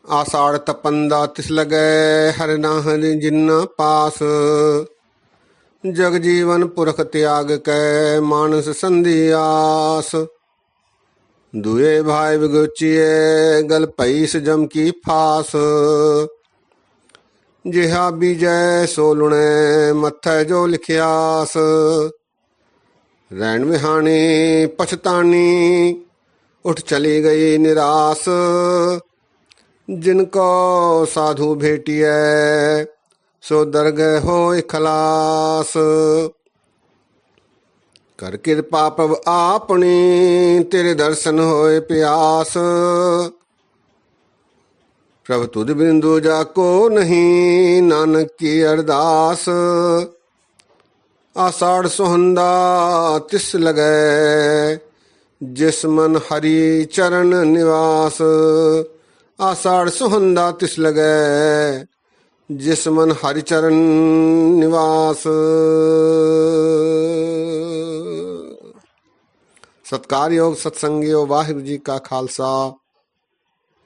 आषाढ़ तपंदा तिस लगै हर नाहन जिन्ना पास। जग जीवन पुरख त्याग कै मानस संधि आस। दुए भाई विगुचिए गल पैस जम की फास। जिहा बीजय सोलुणे मत्थै जो लिखियास। रैन बिहानी पछतानी उठ चली गई निराश। जिनको साधु भेटिए सो दरगह होय खलास। कर कृपा प्रभु आपनी तेरे दर्शन होए प्यास। प्रभु तुद बिंदु जाको नहीं नानक की अरदास। आषाढ़ सुहंदा तिस लगै जिस मन हरि चरण निवास। आषाढ़ सुहंदा तिस लगै जिस मन हरि चरण निवास। सत्कार योग सत्संग योग वाहिगुरु जी का खालसा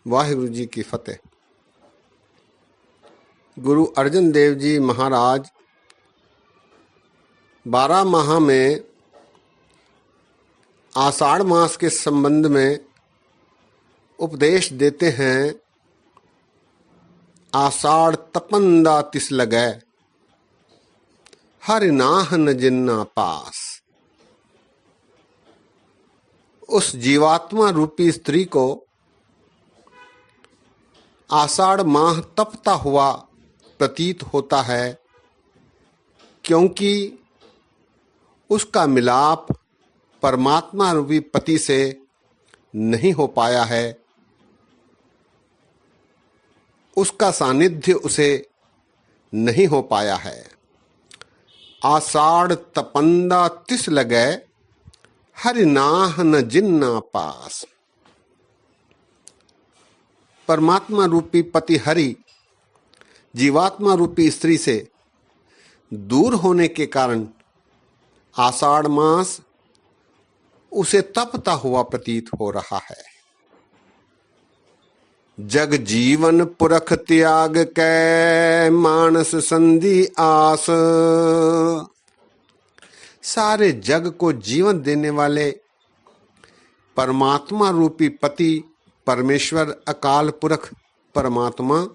वाहिगुरु जी की फतेह। गुरु अर्जन देव जी महाराज 12 माह में आषाढ़ मास के संबंध में उपदेश देते हैं। आषाढ़ तपंदा तिस लगै हरि नाहन जिन्ना पास। उस जीवात्मा रूपी स्त्री को आषाढ़ माह तपता हुआ प्रतीत होता है, क्योंकि उसका मिलाप परमात्मा रूपी पति से नहीं हो पाया है। उसका सानिध्य उसे नहीं हो पाया है। आषाढ़ तपंदा तिस लगै हरि नाहन जिन्ना पास। परमात्मा रूपी पति हरि जीवात्मा रूपी स्त्री से दूर होने के कारण आषाढ़ मास उसे तपता हुआ प्रतीत हो रहा है। जग जीवन पुरख त्याग कै मानस संधि आस। सारे जग को जीवन देने वाले परमात्मा रूपी पति परमेश्वर अकाल पुरख परमात्मा,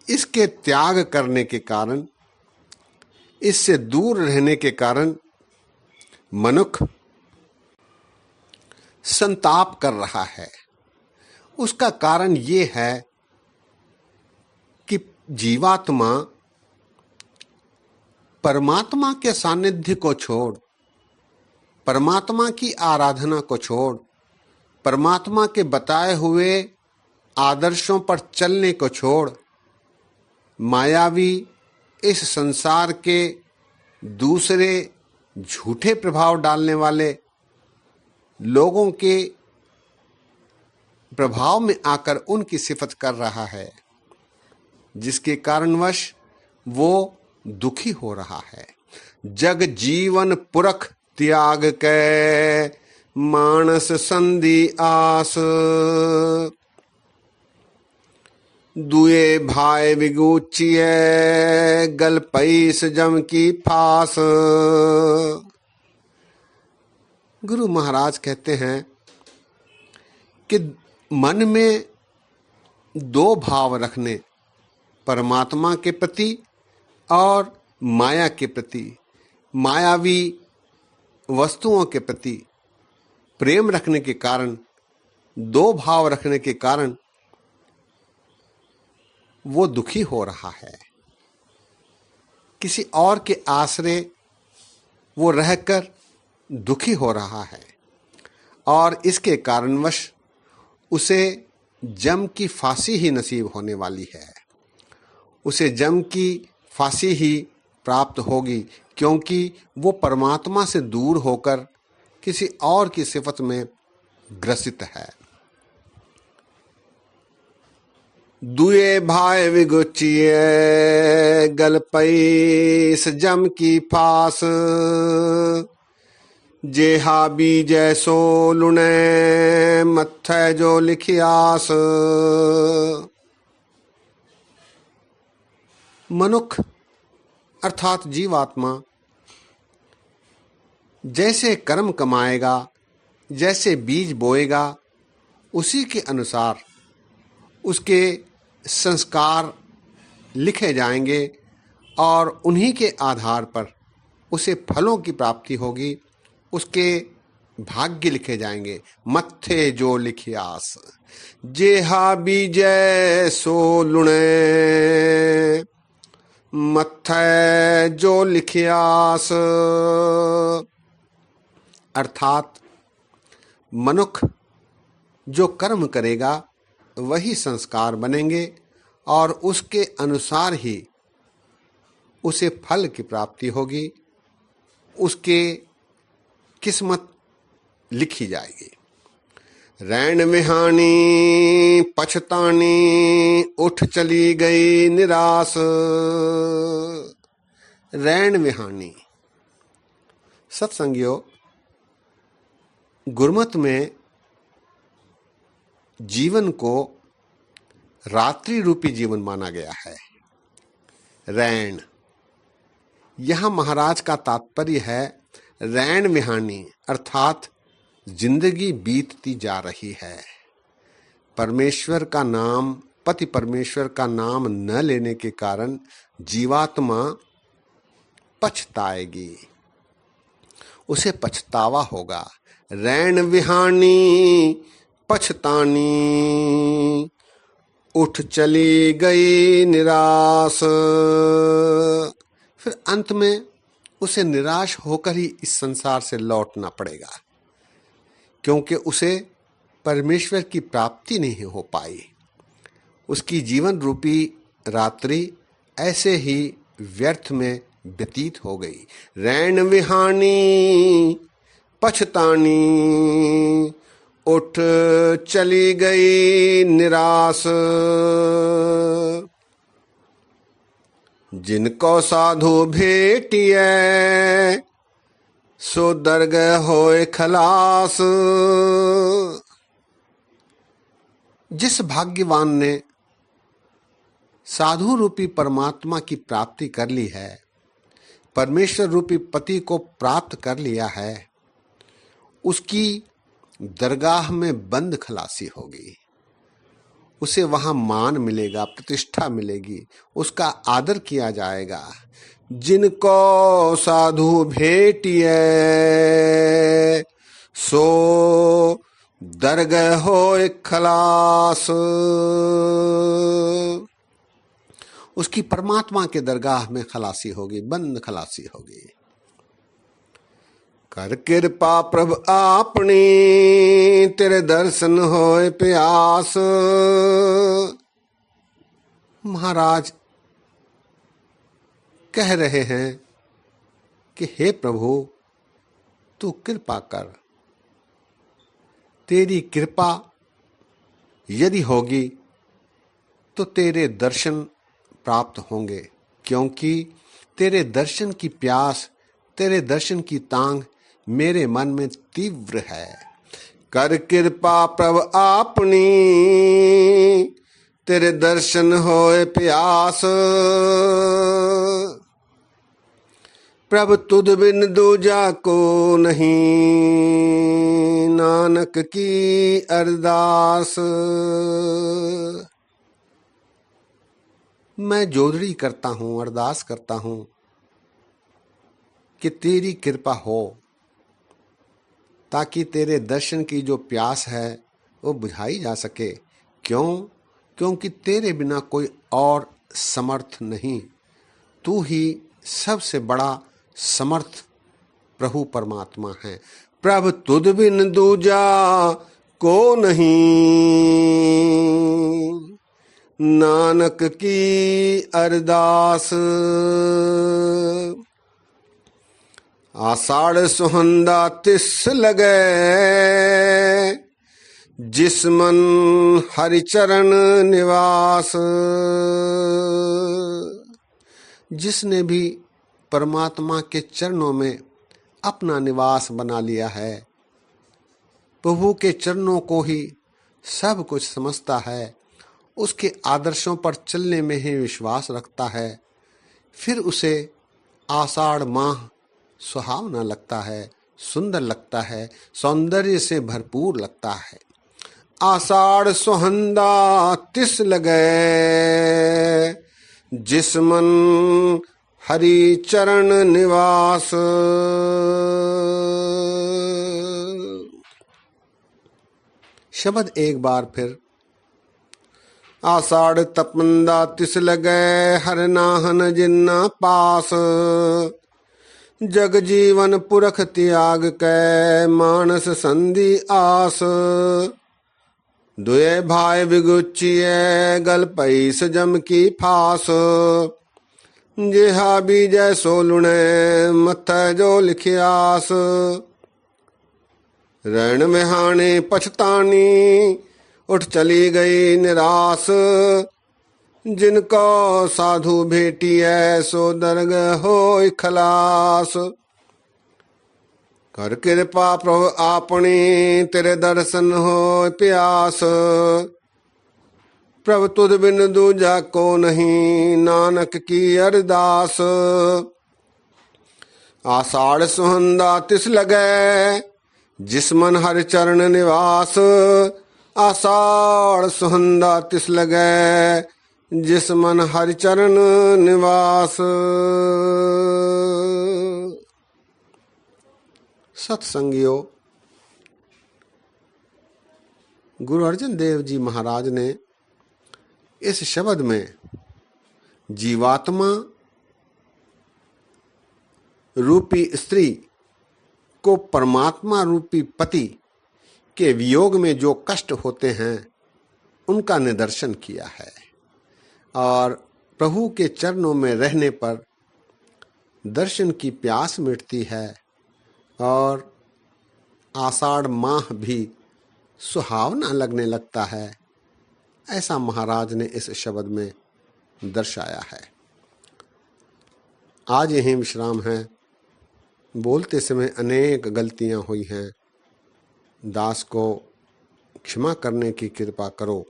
इसके त्याग करने के कारण, इससे दूर रहने के कारण मनुष्य संताप कर रहा है। उसका कारण ये है कि जीवात्मा परमात्मा के सानिध्य को छोड़, परमात्मा की आराधना को छोड़, परमात्मा के बताए हुए आदर्शों पर चलने को छोड़, मायावी इस संसार के दूसरे झूठे प्रभाव डालने वाले लोगों के प्रभाव में आकर उनकी सिफत कर रहा है, जिसके कारणवश वो दुखी हो रहा है। जग जीवन पुरख त्याग कै मानस संधि आस। दुए भाई विगुचिए गल पैस जम की फास। गुरु महाराज कहते हैं कि मन में 2 भाव रखने, परमात्मा के प्रति और माया के प्रति, मायावी वस्तुओं के प्रति प्रेम रखने के कारण, 2 भाव रखने के कारण वो दुखी हो रहा है। किसी और के आश्रय वो रहकर दुखी हो रहा है और इसके कारणवश उसे जम की फांसी ही नसीब होने वाली है। उसे जम की फांसी ही प्राप्त होगी, क्योंकि वो परमात्मा से दूर होकर किसी और की सिफत में ग्रसित है। दुए भाई विगुचिए गल पैस जम की फास। जेहा बीजै सो लुणै मत्थै जो लिखियास। मनुष्य अर्थात जीवात्मा जैसे कर्म कमाएगा, जैसे बीज बोएगा, उसी के अनुसार उसके संस्कार लिखे जाएंगे और उन्हीं के आधार पर उसे फलों की प्राप्ति होगी, उसके भाग्य लिखे जाएंगे। मत्थे जो लिखियास, जेहा बीजै सो लुणे मत्थै जो लिखियास। अर्थात मनुष्य जो कर्म करेगा वही संस्कार बनेंगे और उसके अनुसार ही उसे फल की प्राप्ति होगी, उसके किस्मत लिखी जाएगी। रैन विहानी पछतानी उठ चली गई निराश। रैन विहानी सत्संगियों, गुरमत में जीवन को रात्रि रूपी जीवन माना गया है। रैन, यहां महाराज का तात्पर्य है रैन विहानी अर्थात जिंदगी बीतती जा रही है। परमेश्वर का नाम, पति परमेश्वर का नाम न लेने के कारण जीवात्मा पछताएगी, उसे पछतावा होगा। रैन विहानी पछतानी उठ चली गई निराश। फिर अंत में उसे निराश होकर ही इस संसार से लौटना पड़ेगा, क्योंकि उसे परमेश्वर की प्राप्ति नहीं हो पाई। उसकी जीवन रूपी रात्रि ऐसे ही व्यर्थ में व्यतीत हो गई। रैन विहानी पछतानी उठ चली गई निराश। जिनको साधु भेटिए सो दरगह होए खलास। जिस भाग्यवान ने साधु रूपी परमात्मा की प्राप्ति कर ली है, परमेश्वर रूपी पति को प्राप्त कर लिया है, उसकी दरगाह में बंद खलासी होगी। उसे वहां मान मिलेगा, प्रतिष्ठा मिलेगी, उसका आदर किया जाएगा। जिनको साधु भेटिए सो दरगह होए खलास। उसकी परमात्मा के दरगाह में खलासी होगी, बंद खलासी होगी। कर कृपा प्रभु आपनी तेरे दर्शन होए प्यास। महाराज कह रहे हैं कि हे प्रभु, तू कृपा कर। तेरी कृपा यदि होगी तो तेरे दर्शन प्राप्त होंगे, क्योंकि तेरे दर्शन की प्यास, तेरे दर्शन की तांग मेरे मन में तीव्र है। कर कृपा प्रभु आपनी तेरे दर्शन होए प्यास। प्रभु तुध बिन दूजा को नहीं, नानक की अरदास। मैं जोदड़ी करता हूँ, अरदास करता हूँ कि तेरी कृपा हो, ताकि तेरे दर्शन की जो प्यास है वो बुझाई जा सके। क्यों? क्योंकि तेरे बिना कोई और समर्थ नहीं। तू ही सबसे बड़ा समर्थ प्रभु परमात्मा है। प्रभु तुध बिन दूजा को नहीं, नानक की अरदास। आषाढ़ सुहंदा तिस लगे, जिस मन हरिचरण निवास। जिसने भी परमात्मा के चरणों में अपना निवास बना लिया है, प्रभु के चरणों को ही सब कुछ समझता है, उसके आदर्शों पर चलने में ही विश्वास रखता है, फिर उसे आषाढ़ माह सुहावना लगता है, सुंदर लगता है, सौंदर्य से भरपूर लगता है। आषाढ़ सुहंदा तिस लगे, जिस मन हरि चरण निवास। शब्द एक बार फिर। आषाढ़ तपंदा तिस लगे, हर नाहन जिन्ना पास। जग जीवन पुरख त्याग कै, मानस संधि आस। दुए भाई बिगुचिए, गल पैस जम की फास। जेहा बीजय सोलुणे, मथ जो लिखियास। रण में हाने पछतानी, उठ चली गई निराश। जिनको साधु भेटिए, सो दरगह होय खलास। कर कृपा प्रभु आपनी, तेरे दर्शन होय प्यास। प्रभु तुध बिन दूजा को नहीं, नानक की अरदास। आषाढ़ सुहंदा तिस लगे, जिस मन हर चरण निवास। आषाढ़ सुहंदा तिस लगे, जिस मन हर चरण निवास। सत्संगियों, गुरु अर्जन देव जी महाराज ने इस शब्द में जीवात्मा रूपी स्त्री को परमात्मा रूपी पति के वियोग में जो कष्ट होते हैं उनका निदर्शन किया है, और प्रभु के चरणों में रहने पर दर्शन की प्यास मिटती है और आषाढ़ माह भी सुहावना लगने लगता है। ऐसा महाराज ने इस शब्द में दर्शाया है। आज यहीं विश्राम है। बोलते समय अनेक गलतियां हुई हैं, दास को क्षमा करने की कृपा करो।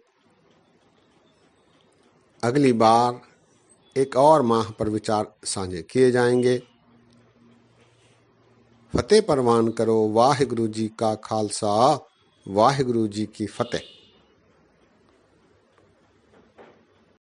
अगली बार एक और माह पर विचार साझे किए जाएंगे। फतेह परवान करो। वाहिगुरु जी का खालसा, वाहिगुरु जी की फतेह।